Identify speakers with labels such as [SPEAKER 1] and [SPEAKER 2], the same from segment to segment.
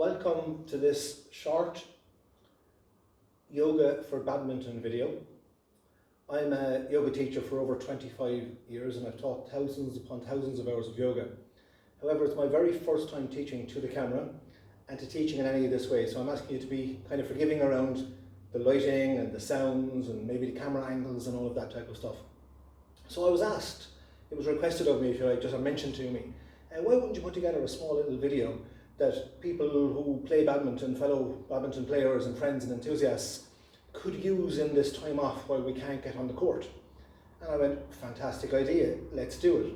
[SPEAKER 1] Welcome to this short yoga for badminton video. I'm a yoga teacher for over 25 years and I've taught thousands upon thousands of hours of yoga. However, it's my very first time teaching to the camera and to teaching in any of this way, so I'm asking you to be kind of forgiving around the lighting and the sounds and maybe the camera angles and all of that type of stuff. So I was asked, it was requested of me, if you like, just mentioned to me, why wouldn't you put together a small little video that people who play badminton, fellow badminton players and friends and enthusiasts could use in this time off while we can't get on the court? And I went, fantastic idea, let's do it.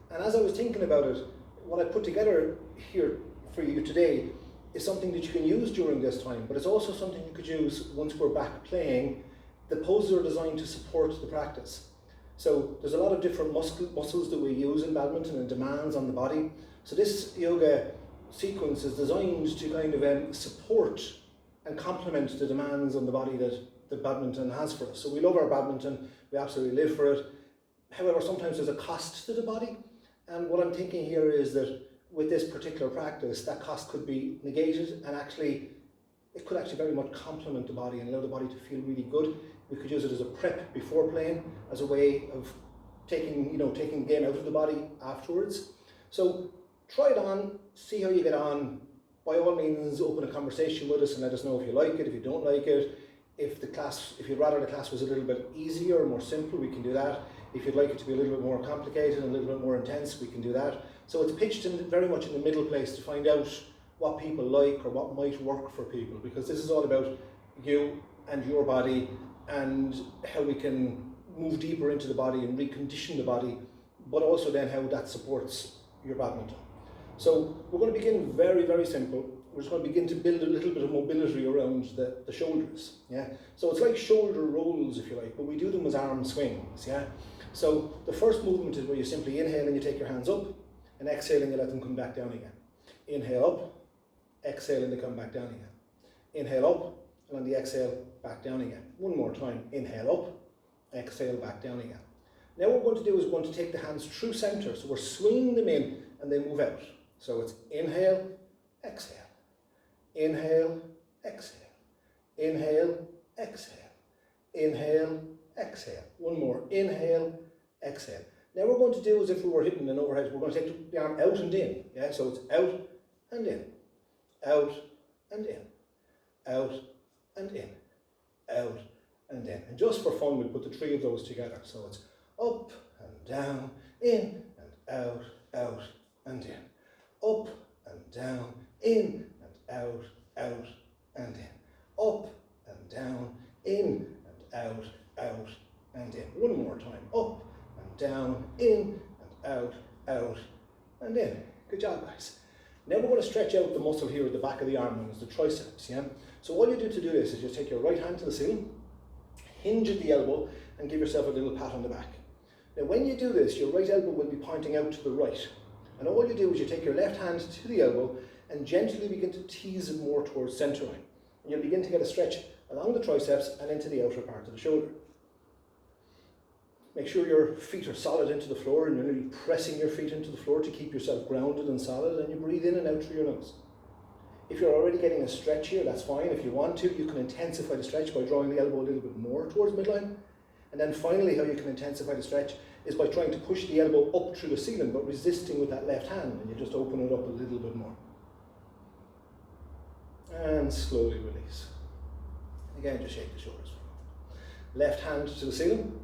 [SPEAKER 1] And as I was thinking about it, what I put together here for you today is something that you can use during this time, but it's also something you could use once we're back playing. The poses are designed to support the practice. So there's a lot of different muscles that we use in badminton and demands on the body. So this yoga sequence is designed to kind of support and complement the demands on the body that badminton has for us. So we love our badminton, we absolutely live for it. However, sometimes there's a cost to the body. And what I'm thinking here is that with this particular practice, that cost could be negated and actually, it could actually very much complement the body and allow the body to feel really good. We could use it as a prep before playing, as a way of taking the game out of the body afterwards. So try it on, see how you get on. By all means, open a conversation with us and let us know if you like it, if you don't like it. If you'd rather the class was a little bit easier or more simple, we can do that. If you'd like it to be a little bit more complicated and a little bit more intense, we can do that. So it's pitched in very much in the middle place to find out what people like or what might work for people, because this is all about you and your body and how we can move deeper into the body and recondition the body, but also then how that supports your badminton. So we're going to begin very, very simple. We're just going to begin to build a little bit of mobility around the shoulders. Yeah. So it's like shoulder rolls, if you like, but we do them as arm swings. Yeah. So the first movement is where you simply inhale and you take your hands up, and exhale and you let them come back down again. Inhale up, exhale and they come back down again. Inhale up, and on the exhale, back down again. One more time. Inhale up, exhale, back down again. Now what we're going to do is we're going to take the hands through center. So we're swinging them in and they move out. So it's inhale, exhale. Inhale, exhale. Inhale, exhale. Inhale, exhale. One more. Inhale, exhale. Now what we're going to do is, if we were hitting an overhead, we're going to take the arm out and in. Yeah, so it's out and in. Out and in. Out and in. Out and in. And just for fun, we'll put the three of those together. So it's up and down, in and out, out and in. Up and down, in and out, out and in. Up and down, in and out, out and in. One more time. Up and down, in and out, out and in. Good job, guys. Now we're going to stretch out the muscle here at the back of the arm, known as the triceps. Yeah. So all you do to do this is just take your right hand to the ceiling, hinge at the elbow, and give yourself a little pat on the back. Now when you do this, your right elbow will be pointing out to the right. And all you do is you take your left hand to the elbow and gently begin to tease it more towards center line. And you'll begin to get a stretch along the triceps and into the outer part of the shoulder. Make sure your feet are solid into the floor and you're really pressing your feet into the floor to keep yourself grounded and solid, and you breathe in and out through your nose. If you're already getting a stretch here, that's fine. If you want to, you can intensify the stretch by drawing the elbow a little bit more towards midline. And then finally, how you can intensify the stretch is by trying to push the elbow up through the ceiling, but resisting with that left hand, and you just open it up a little bit more. And slowly release. Again, just shake the shoulders for a moment. Left hand to the ceiling,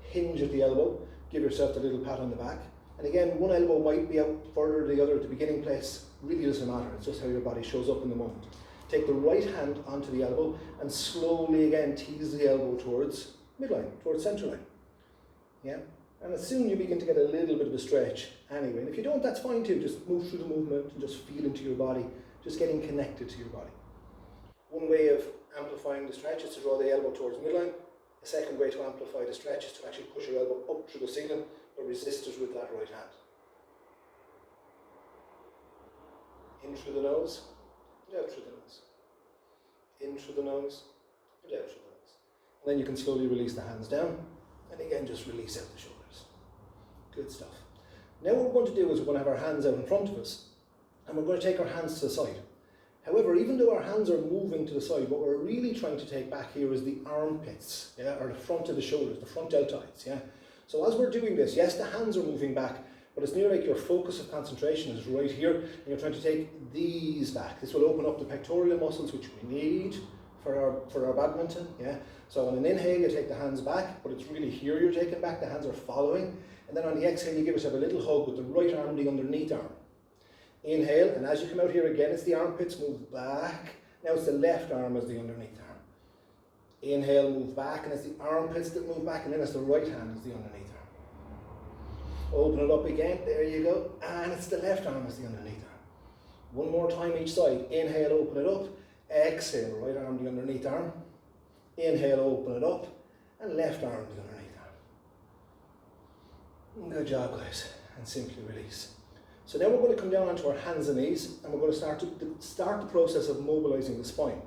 [SPEAKER 1] hinge at the elbow, give yourself a little pat on the back. And again, one elbow might be out further than the other at the beginning place. Really doesn't matter, it's just how your body shows up in the moment. Take the right hand onto the elbow and slowly again tease the elbow towards midline, towards center line. Yeah? And as soon as you begin to get a little bit of a stretch anyway, and if you don't, that's fine too, just move through the movement and just feel into your body, just getting connected to your body. One way of amplifying the stretch is to draw the elbow towards midline. The second way to amplify the stretch is to actually push your elbow up through the ceiling, but resist it with that right hand. In through the nose, and out through the nose. In through the nose, and out through the nose. And then you can slowly release the hands down, and again just release out the shoulders. Good stuff. Now what we're going to do is we're going to have our hands out in front of us, and we're going to take our hands to the side. However, even though our hands are moving to the side, what we're really trying to take back here is the armpits, yeah, or the front of the shoulders, the front deltoids, yeah. So as we're doing this, yes, the hands are moving back, but it's near like your focus of concentration is right here, and you're trying to take these back. This will open up the pectoral muscles, which we need for our badminton, yeah. So on an inhale, you take the hands back, but it's really here you're taking back, the hands are following. And then on the exhale, you give yourself a little hug with the right arm, the underneath arm. Inhale, and as you come out here again, it's the armpits, move back. Now it's the left arm as the underneath arm. Inhale, move back, and it's the armpits that move back, and then it's the right hand as the underneath arm. Open it up again, there you go, and it's the left arm as the underneath arm. One more time each side. Inhale, open it up. Exhale, right arm, the underneath arm. Inhale, open it up, and left arm, the underneath arm. Good job, guys, and simply release. So now we're going to come down onto our hands and knees, and we're going to start the process of mobilizing the spine.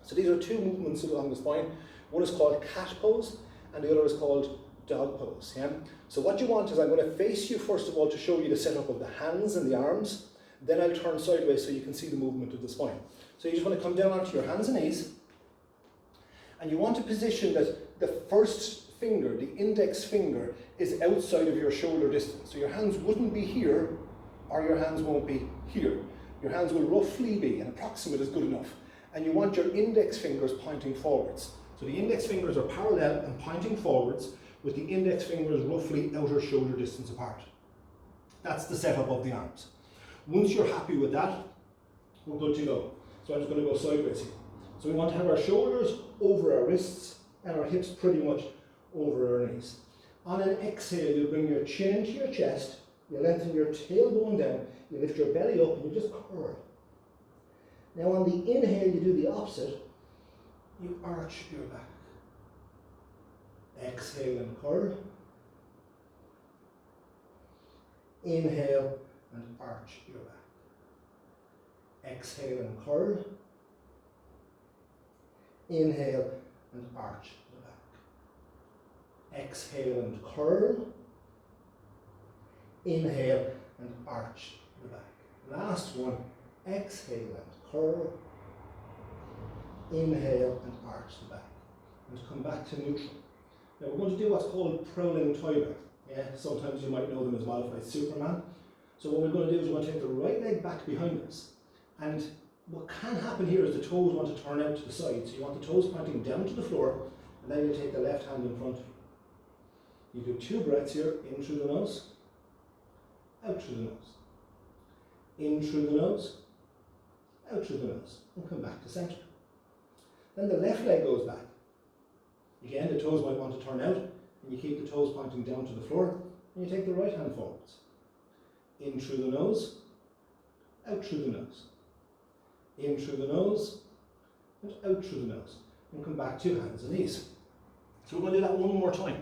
[SPEAKER 1] So these are two movements along the spine. One is called cat pose, and the other is called dog pose. Yeah? So what you want is I'm going to face you first of all to show you the setup of the hands and the arms. Then I'll turn sideways so you can see the movement of the spine. So you just want to come down onto your hands and knees, and you want to position that the first finger, the index finger, is outside of your shoulder distance. So your hands wouldn't be here, or your hands won't be here. Your hands will roughly be, and approximate is good enough. And you want your index fingers pointing forwards. So the index fingers are parallel and pointing forwards, with the index fingers roughly outer shoulder distance apart. That's the setup of the arms. Once you're happy with that, we're good to go. So I'm just going to go sideways here. So we want to have our shoulders over our wrists and our hips pretty much over our knees. On an exhale, you'll bring your chin into your chest, you lengthen your tailbone down, you lift your belly up, and you just curl. Now on the inhale, you do the opposite. You arch your back. Exhale and curl. Inhale and arch your back. Exhale and curl. Inhale and arch the back. Exhale and curl. Inhale and arch the back. Last one. Exhale and curl. Inhale and arch the back. And come back to neutral. Now we're going to do what's called prowling toilet. Yeah, sometimes you might know them as modified Superman. So what we're going to do is we're going to take the right leg back behind us. And what can happen here is the toes want to turn out to the side. So you want the toes pointing down to the floor, and then you take the left hand in front of you. You do 2 breaths here, in through the nose, out through the nose. In through the nose, out through the nose, and come back to centre. Then the left leg goes back. Again, the toes might want to turn out, and you keep the toes pointing down to the floor, and you take the right hand forwards. In through the nose, out through the nose. In through the nose, and out through the nose. And come back to hands and knees. So we're going to do that one more time.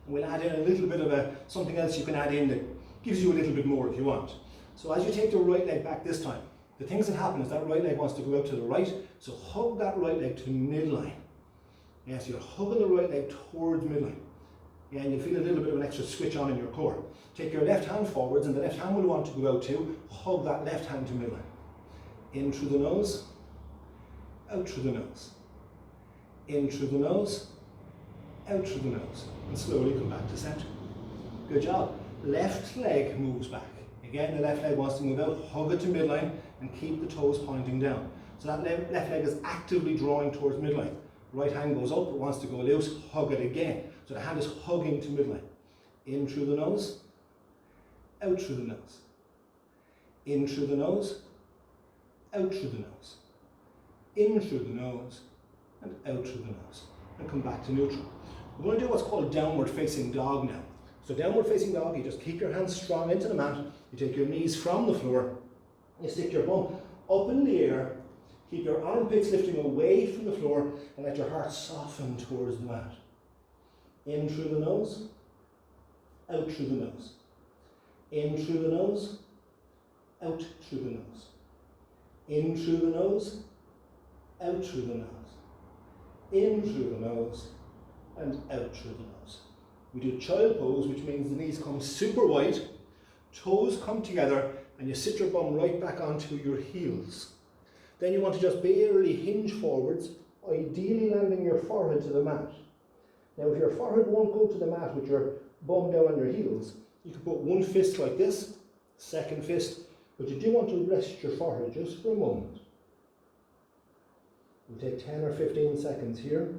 [SPEAKER 1] And we'll add in a little bit of something else you can add in that gives you a little bit more if you want. So as you take the right leg back this time, the things that happen is that right leg wants to go out to the right, so hug that right leg to midline. Yeah, so you're hugging the right leg towards midline. Yeah, and you feel a little bit of an extra switch on in your core. Take your left hand forwards, and the left hand will want to go out too. Hug that left hand to midline. In through the nose, out through the nose. In through the nose, out through the nose. And slowly come back to centre. Good job. Left leg moves back. Again, the left leg wants to move out, hug it to midline, and keep the toes pointing down. So that left leg is actively drawing towards midline. Right hand goes up, it wants to go loose, hug it again. So the hand is hugging to midline. In through the nose, out through the nose. In through the nose, out through the nose. In through the nose, and out through the nose. And come back to neutral. We're going to do what's called downward facing dog now. So downward facing dog, you just keep your hands strong into the mat, you take your knees from the floor, you stick your bum up in the air, keep your armpits lifting away from the floor, and let your heart soften towards the mat. In through the nose, out through the nose. In through the nose, out through the nose. In through the nose, out through the nose. In through the nose, and out through the nose. We do child pose, which means the knees come super wide, toes come together, and you sit your bum right back onto your heels. Then you want to just barely hinge forwards, ideally landing your forehead to the mat. Now if your forehead won't go to the mat with your bum down on your heels, you can put one fist like this, second fist, but you do want to rest your forehead just for a moment. We'll take 10 or 15 seconds here.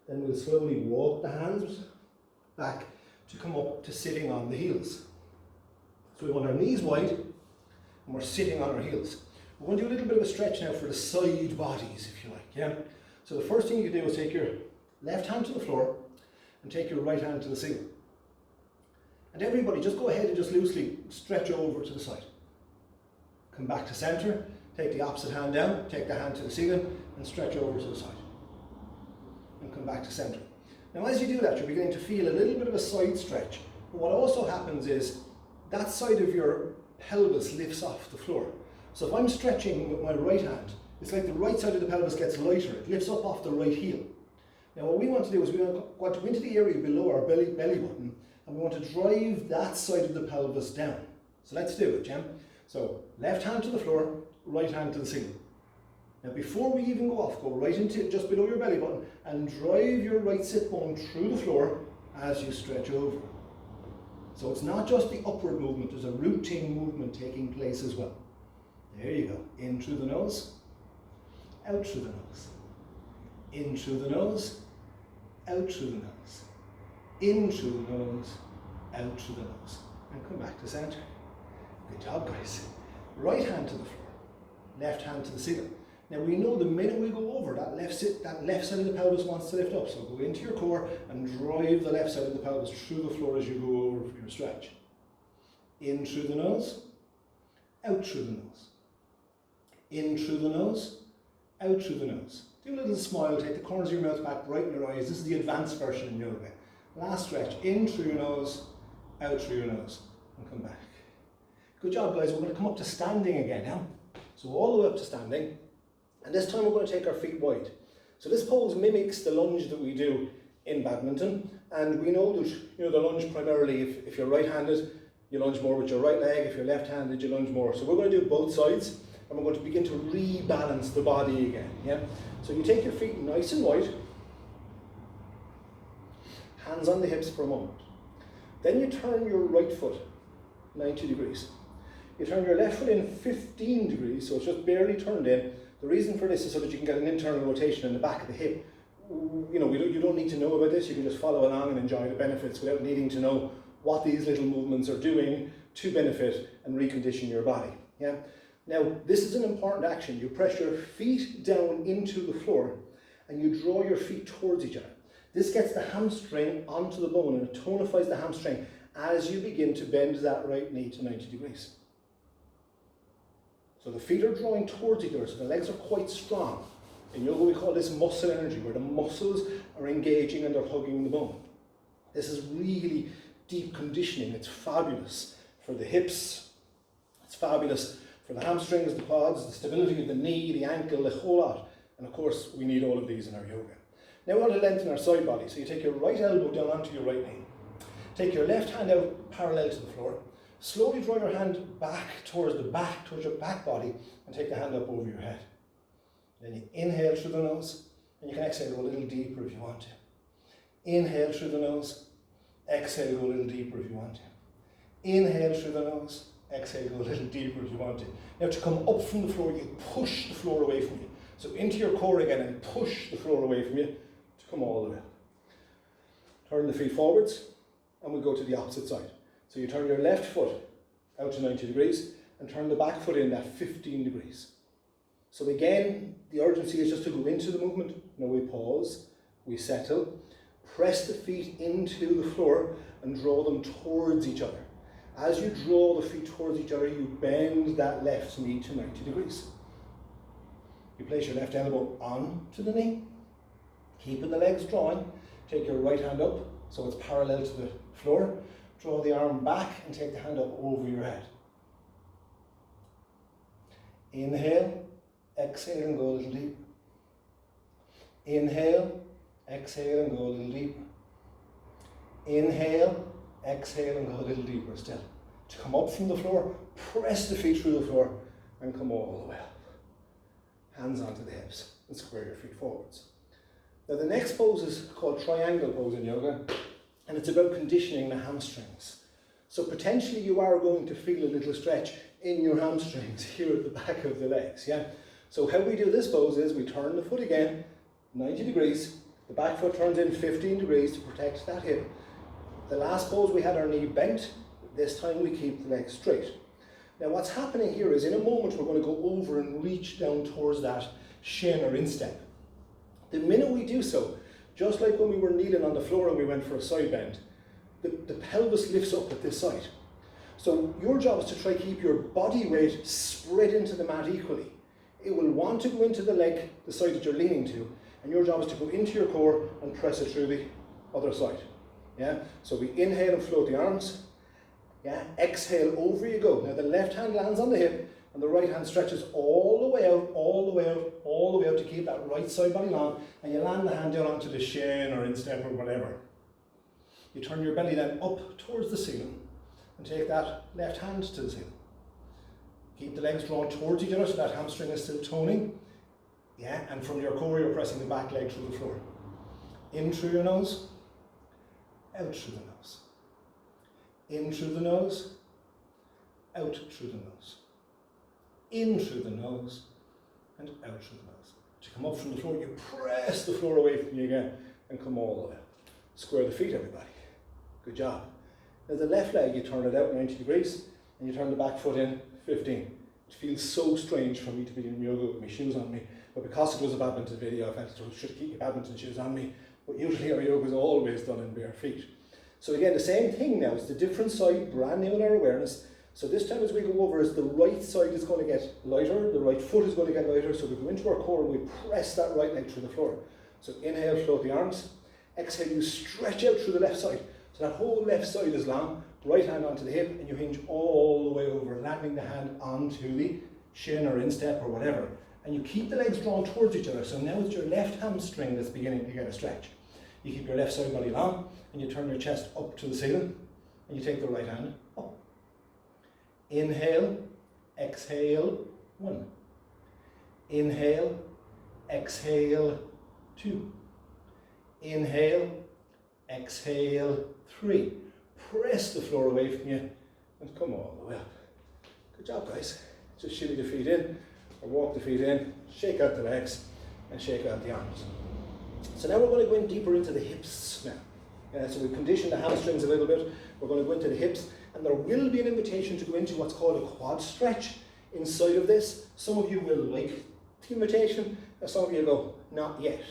[SPEAKER 1] Then we'll slowly walk the hands back to come up to sitting on the heels. So we want our knees wide and we're sitting on our heels. We're going to do a little bit of a stretch now for the side bodies, if you like, yeah? So the first thing you do is take your left hand to the floor and take your right hand to the ceiling. And everybody just go ahead and just loosely stretch over to the side. Come back to centre, take the opposite hand down, take the hand to the ceiling and stretch over to the side. And come back to centre. Now as you do that, you're beginning to feel a little bit of a side stretch. But what also happens is that side of your pelvis lifts off the floor. So if I'm stretching with my right hand, it's like the right side of the pelvis gets lighter. It lifts up off the right heel. Now what we want to do is we want to go into the area below our belly button and we want to drive that side of the pelvis down. So let's do it, Jim. So left hand to the floor, right hand to the ceiling. Now before we even go off, go right into just below your belly button and drive your right sit bone through the floor as you stretch over. So it's not just the upward movement, there's a routine movement taking place as well. There you go. In through the nose, out through the nose. In through the nose, out through the nose. In through the nose, out through the nose. And come back to centre. Good job, guys. Right hand to the floor, left hand to the ceiling. Now we know the minute we go over, that left side of the pelvis wants to lift up. So go into your core and drive the left side of the pelvis through the floor as you go over for your stretch. In through the nose, out through the nose. In through the nose, out through the nose. Do a little smile, take the corners of your mouth back, brighten your eyes. This is the advanced version in yoga. Last stretch, in through your nose, out through your nose, and come back. Good job, guys. We're going to come up to standing again now. So all the way up to standing, and this time we're going to take our feet wide. So this pose mimics the lunge that we do in badminton, and we know that the lunge primarily, if you're right-handed, you lunge more with your right leg. If you're left-handed, you lunge more. So we're going to do both sides. And we're going to begin to rebalance the body again, yeah? So you take your feet nice and wide, hands on the hips for a moment. Then you turn your right foot 90 degrees. You turn your left foot in 15 degrees, so it's just barely turned in. The reason for this is so that you can get an internal rotation in the back of the hip. You don't need to know about this, you can just follow along and enjoy the benefits without needing to know what these little movements are doing to benefit and recondition your body, yeah? Now, this is an important action. You press your feet down into the floor and you draw your feet towards each other. This gets the hamstring onto the bone and it tonifies the hamstring as you begin to bend that right knee to 90 degrees. So the feet are drawing towards each other, so the legs are quite strong. In yoga we call this muscle energy, where the muscles are engaging and they're hugging the bone. This is really deep conditioning. It's fabulous for the hips. It's fabulous for the hamstrings, the quads, the stability of the knee, the ankle, the whole lot. And of course, we need all of these in our yoga. Now we want to lengthen our side body. So you take your right elbow down onto your right knee. Take your left hand out parallel to the floor. Slowly draw your hand back towards your back body, and take the hand up over your head. Then you inhale through the nose, and you can exhale, go a little deeper if you want to. Inhale through the nose, exhale, go a little deeper if you want to. Inhale through the nose, exhale, go a little deeper if you want to. Now to come up from the floor, you push the floor away from you. So into your core again and push the floor away from you to come all the way up. Turn the feet forwards and we go to the opposite side. So you turn your left foot out to 90 degrees and turn the back foot in at 15 degrees. So again, the urgency is just to go into the movement. Now we pause, we settle, press the feet into the floor and draw them towards each other. As you draw the feet towards each other, you bend that left knee to 90 degrees. You place your left elbow onto the knee, keeping the legs drawing. Take your right hand up so it's parallel to the floor. Draw the arm back and take the hand up over your head. Inhale, exhale and go a little deeper. Inhale, exhale and go a little deeper. Inhale, exhale and go a little deeper still. To come up from the floor, press the feet through the floor and come all the way up. Hands onto the hips and square your feet forwards. Now the next pose is called triangle pose in yoga, and it's about conditioning the hamstrings. So potentially you are going to feel a little stretch in your hamstrings here at the back of the legs, yeah? So how we do this pose is we turn the foot again, 90 degrees, the back foot turns in 15 degrees to protect that hip. The last pose we had our knee bent, this time we keep the legs straight. Now what's happening here is in a moment we're going to go over and reach down towards that shin or instep. The minute we do so, just like when we were kneeling on the floor and we went for a side bend, the pelvis lifts up at this side. So your job is to try to keep your body weight spread into the mat equally. It will want to go into the leg, the side that you're leaning to, and your job is to go into your core and press it through the other side. Yeah? So we inhale and float the arms. Yeah? Exhale, over you go. Now the left hand lands on the hip and the right hand stretches all the way out, all the way out, all the way out to keep that right side body long, and you land the hand down onto the shin or instep or whatever. You turn your belly then up towards the ceiling and take that left hand to the ceiling. Keep the legs drawn towards each other so that hamstring is still toning. Yeah, and from your core you're pressing the back leg through the floor. In through your nose, out through the nose. In through the nose, out through the nose. In through the nose, and out through the nose. To come up from the floor, you press the floor away from you again and come all the way up. Square the feet, everybody. Good job. Now the left leg, you turn it out 90 degrees and you turn the back foot in 15. It feels so strange for me to be in yoga with my shoes on me, but because it was a badminton video, I felt I should keep your badminton shoes on me, but usually our yoga is always done in bare feet. So again, the same thing now, it's the different side, brand new in our awareness. So this time as we go over, is the right side is going to get lighter, the right foot is going to get lighter, so we go into our core and we press that right leg through the floor. So inhale, float the arms. Exhale, you stretch out through the left side. So that whole left side is long, right hand onto the hip, and you hinge all the way over, landing the hand onto the shin or instep or whatever. And you keep the legs drawn towards each other. So now it's your left hamstring that's beginning to get a stretch. You keep your left side body long, and you turn your chest up to the ceiling, and you take the right hand up. Inhale, exhale, 1. Inhale, exhale, 2. Inhale, exhale, 3. Press the floor away from you and come all the way up. Good job, guys. Just shimmy the feet in or walk the feet in, shake out the legs and shake out the arms. So now we're going to go in deeper into the hips now. So we've conditioned the hamstrings a little bit. We're going to go into the hips, and there will be an invitation to go into what's called a quad stretch inside of this. Some of you will like the invitation, and some of you go, not yet.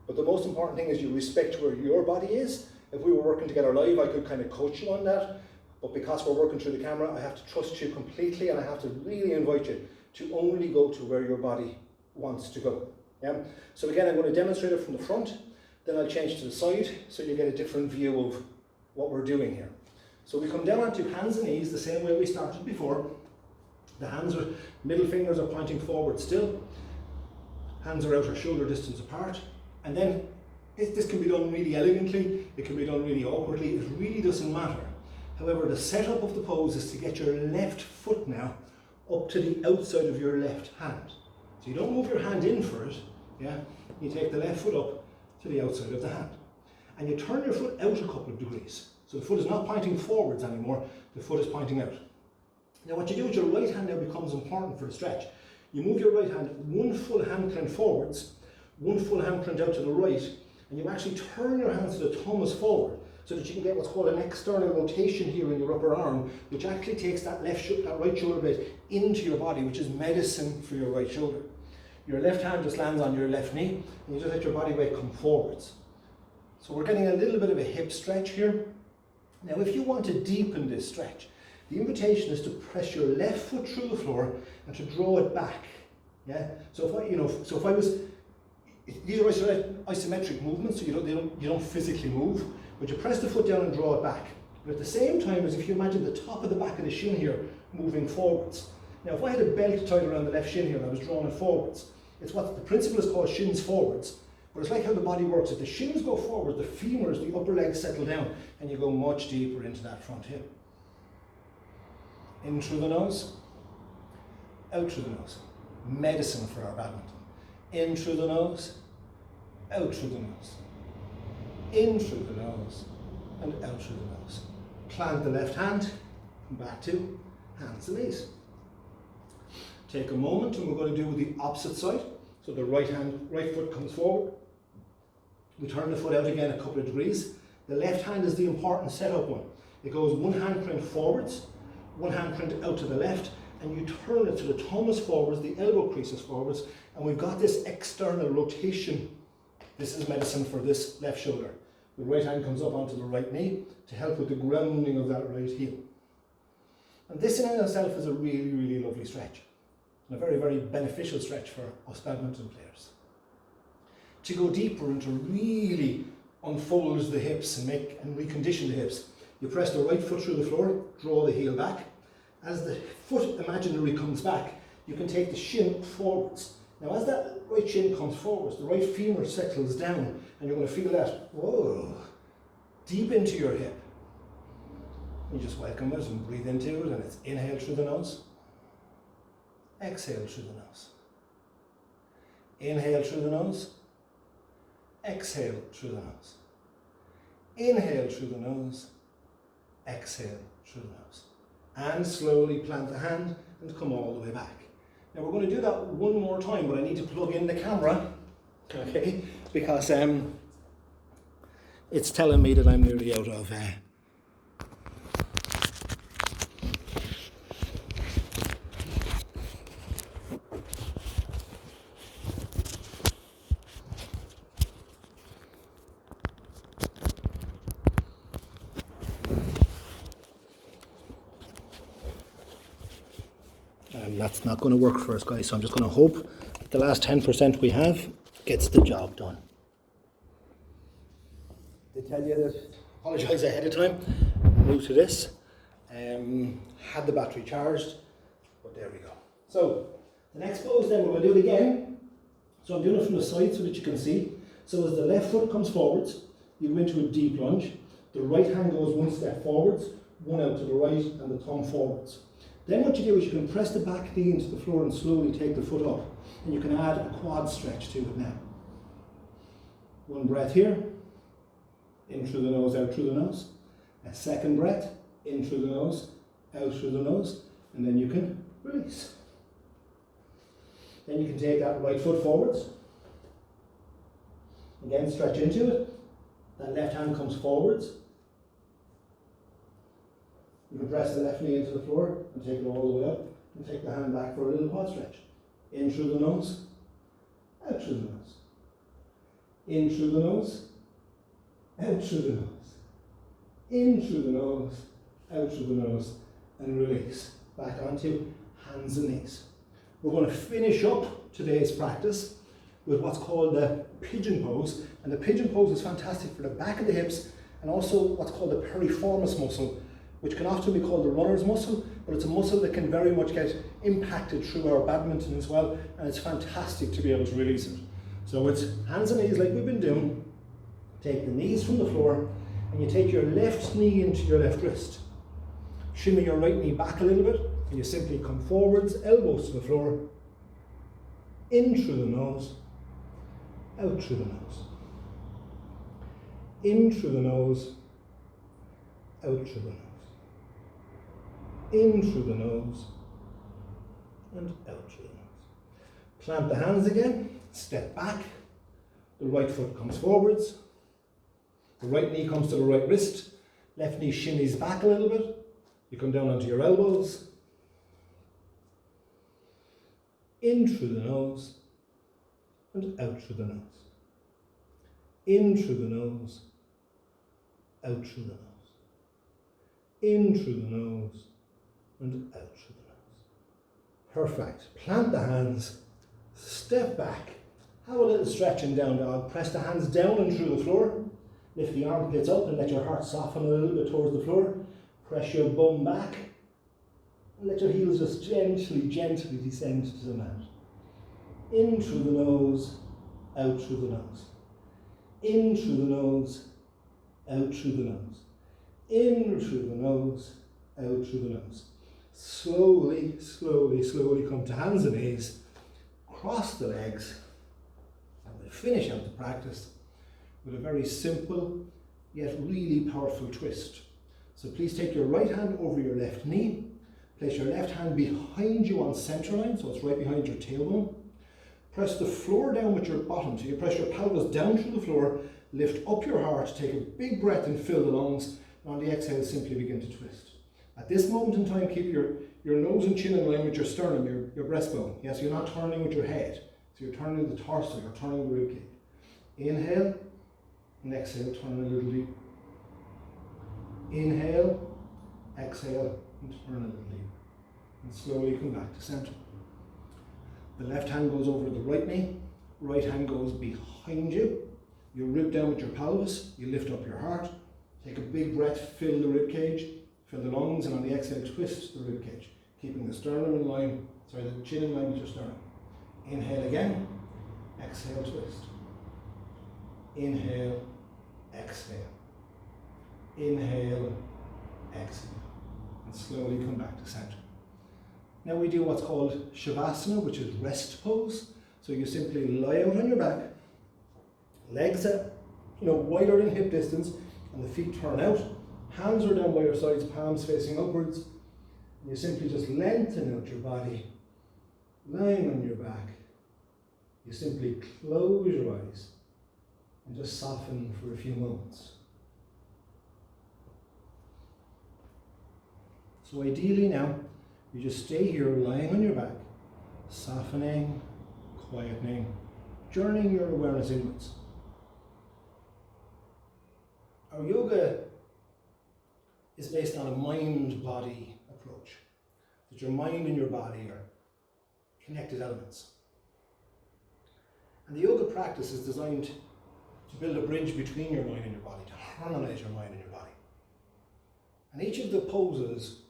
[SPEAKER 1] But the most important thing is you respect where your body is. If we were working together live, I could kind of coach you on that. But because we're working through the camera, I have to trust you completely, and I have to really invite you to only go to where your body wants to go. Yeah? So again, I'm going to demonstrate it from the front, then I'll change to the side so you get a different view of what we're doing here. So we come down onto hands and knees the same way we started before. The hands are, middle fingers are pointing forward still. Hands are out or shoulder distance apart. And then this can be done really elegantly, it can be done really awkwardly, it really doesn't matter. However, the setup of the pose is to get your left foot now up to the outside of your left hand. So you don't move your hand in for it, yeah? You take the left foot up to the outside of the hand. And you turn your foot out a couple of degrees. So the foot is not pointing forwards anymore, the foot is pointing out. Now what you do with your right hand now becomes important for the stretch. You move your right hand one full hand clench forwards, one full hand clench out to the right, and you actually turn your hands to the thumbs forward so that you can get what's called an external rotation here in your upper arm, which actually takes that right shoulder blade into your body, which is medicine for your right shoulder. Your left hand just lands on your left knee, and you just let your body weight come forwards. So we're getting a little bit of a hip stretch here. Now if you want to deepen this stretch, the invitation is to press your left foot through the floor and to draw it back. Yeah. So if I was, these are isometric movements, so you don't physically move, but you press the foot down and draw it back. But at the same time, as if you imagine the top of the back of the shin here moving forwards. Now if I had a belt tied around the left shin here and I was drawing it forwards, it's what the principle is called shins forwards, But it's like how the body works. If the shins go forward, the femurs, the upper legs settle down, and you go much deeper into that front hip. In through the nose, out through the nose. Medicine for our badminton. In through the nose, out through the nose. In through the nose, and out through the nose. Plant the left hand, come back to hands and knees. Take a moment and we're going to do the opposite side. So the right foot comes forward. We turn the foot out again a couple of degrees. The left hand is the important setup one. It goes one hand print forwards, one hand print out to the left, and you turn it so the thumb is forwards, the elbow creases forwards, and we've got this external rotation. This is medicine for this left shoulder. The right hand comes up onto the right knee to help with the grounding of that right heel. And this in itself is a really, really lovely stretch. And a very, very beneficial stretch for us badminton players. To go deeper and to really unfold the hips and recondition the hips, you press the right foot through the floor, draw the heel back. As the foot imaginary comes back, you can take the shin forwards. Now as that right shin comes forwards, the right femur settles down, and you're going to feel that, whoa, deep into your hip. You just welcome it and breathe into it, and it's inhale through the nose, exhale through the nose. Inhale through the nose, exhale through the nose. Inhale through the nose, exhale through the nose. And slowly plant the hand and come all the way back. Now we're going to do that one more time, but I need to plug in the camera, okay, because it's telling me that I'm nearly out of that's not going to work for us, guys, so I'm just going to hope that the last 10% we have gets the job done. They tell you that, apologise ahead of time, I'm new to this, had the battery charged, but there we go. So, the next pose then, we're going to do it again. So I'm doing it from the side so that you can see. So as the left foot comes forwards, you go into a deep lunge. The right hand goes one step forwards, one out to the right, and the thumb forwards. Then what you do is you can press the back knee into the floor and slowly take the foot up. And you can add a quad stretch to it now. One breath here. In through the nose, out through the nose. A second breath. In through the nose, out through the nose. And then you can release. Then you can take that right foot forwards. Again, stretch into it. That left hand comes forwards. You can press the left knee into the floor and take it all the way up and take the hand back for a little quad stretch. In through the nose, out through the nose. In through the nose, out through the nose. In through the nose, out through the nose, and release. Back onto hands and knees. We're going to finish up today's practice with what's called the pigeon pose. And the pigeon pose is fantastic for the back of the hips and also what's called the piriformis muscle, which can often be called the runner's muscle, but it's a muscle that can very much get impacted through our badminton as well, and it's fantastic to be able to release it. So it's hands and knees like we've been doing. Take the knees from the floor, and you take your left knee into your left wrist. Shimmy your right knee back a little bit, and you simply come forwards, elbows to the floor, in through the nose, out through the nose. In through the nose, out through the nose. In through the nose, and out through the nose. Plant the hands again, step back, the right foot comes forwards, the right knee comes to the right wrist, left knee shimmies back a little bit, you come down onto your elbows, in through the nose, and out through the nose. In through the nose, out through the nose. In through the nose, and out through the nose. Perfect. Plant the hands, step back, have a little stretching down dog, press the hands down and through the floor, lift the armpits up and let your heart soften a little bit towards the floor, press your bum back, and let your heels just gently descend to the mat. In through the nose, out through the nose. In through the nose, out through the nose. In through the nose, out through the nose. Slowly, slowly, slowly come to hands and knees, cross the legs, and we'll finish out the practice with a very simple yet really powerful twist. So please take your right hand over your left knee, place your left hand behind you on center line, so it's right behind your tailbone. Press the floor down with your bottom, so you press your pelvis down through the floor, lift up your heart, take a big breath and fill the lungs, and on the exhale simply begin to twist. At this moment in time, keep your nose and chin in line with your sternum, your breastbone. Yes, you're not turning with your head, so you're turning the torso, you're turning the ribcage. Inhale, and exhale, turn a little deeper. Inhale, exhale, and turn a little deeper. And slowly come back to center. The left hand goes over the right knee, right hand goes behind you. You rib down with your pelvis, you lift up your heart, take a big breath, fill the rib cage, fill the lungs, and on the exhale, twist the rib cage, keeping the sternum in line, the chin in line with your sternum. Inhale again, exhale, twist. Inhale, exhale. Inhale, exhale. And slowly come back to center. Now we do what's called Shavasana, which is rest pose. So you simply lie out on your back, legs at, wider than hip distance, and the feet turn out. Hands are down by your sides, palms facing upwards. And you simply just lengthen out your body, lying on your back. You simply close your eyes and just soften for a few moments. So ideally now, you just stay here lying on your back, softening, quietening, journeying your awareness inwards. Our yoga is based on a mind-body approach, that your mind and your body are connected elements. And the yoga practice is designed to build a bridge between your mind and your body, to harmonize your mind and your body. And each of the poses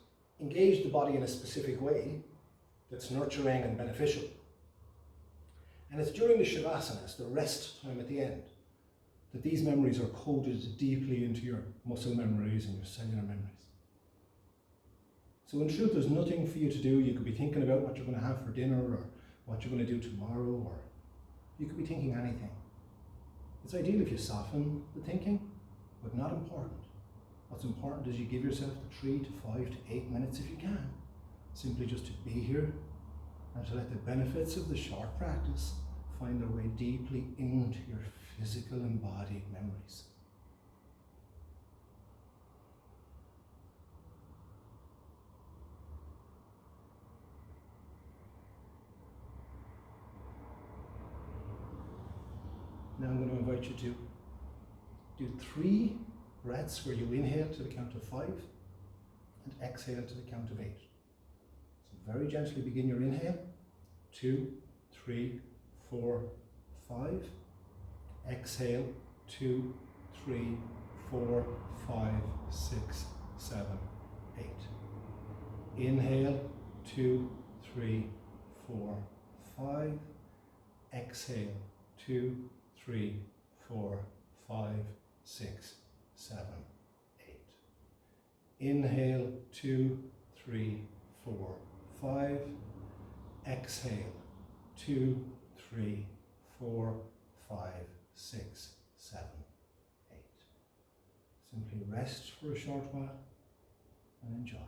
[SPEAKER 1] engage the body in a specific way that's nurturing and beneficial. And it's during the Shavasana, the rest time at the end, that these memories are coded deeply into your muscle memories and your cellular memories. So in truth, there's nothing for you to do. You could be thinking about what you're going to have for dinner or what you're going to do tomorrow, or you could be thinking anything. It's ideal if you soften the thinking, but not important. What's important is you give yourself the 3 to 5 to 8 minutes if you can, simply just to be here and to let the benefits of the short practice find their way deeply into your physical embodied memories. Now I'm going to invite you to do 3 breaths where you inhale to the count of 5 and exhale to the count of 8. So very gently begin your inhale. 2, 3, 4, 5. Exhale. 2, 3, 4, 5, 6, 7, 8. Inhale. 2, 3, 4, 5. Exhale. 2, 3, 4, 5, 6, 7, 8. Inhale. 2, 3, 4, 5. Exhale. 2, 3, 4, 5, 6, 7, 8. Simply rest for a short while and enjoy.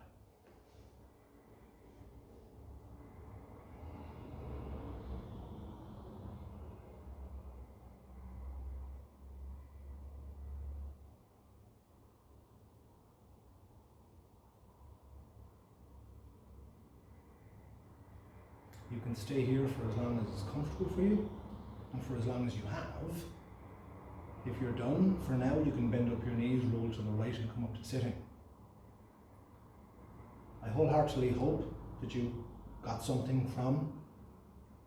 [SPEAKER 1] You can stay here for as long as it's comfortable for you and for as long as you have. If you're done, for now you can bend up your knees, roll to the right and come up to sitting. I wholeheartedly hope that you got something from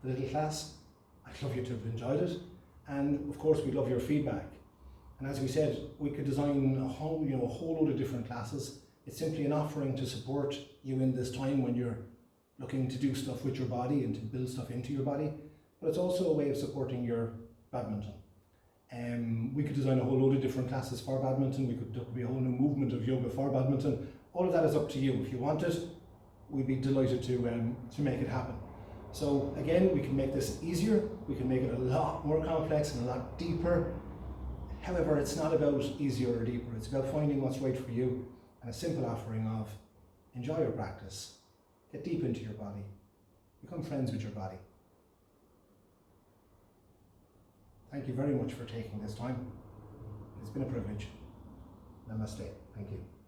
[SPEAKER 1] the little class. I'd love you to have enjoyed it, and of course we'd love your feedback. And as we said, we could design a whole load of different classes. It's simply an offering to support you in this time when you're looking to do stuff with your body and to build stuff into your body, but it's also a way of supporting your badminton. We could design a whole load of different classes for badminton. There could be a whole new movement of yoga for badminton. All of that is up to you. If you want it, we'd be delighted to make it happen. So again, we can make this easier. We can make it a lot more complex and a lot deeper. However, it's not about easier or deeper. It's about finding what's right for you and a simple offering of enjoy your practice, get deep into your body, become friends with your body. Thank you very much for taking this time. It's been a privilege. Namaste. Thank you.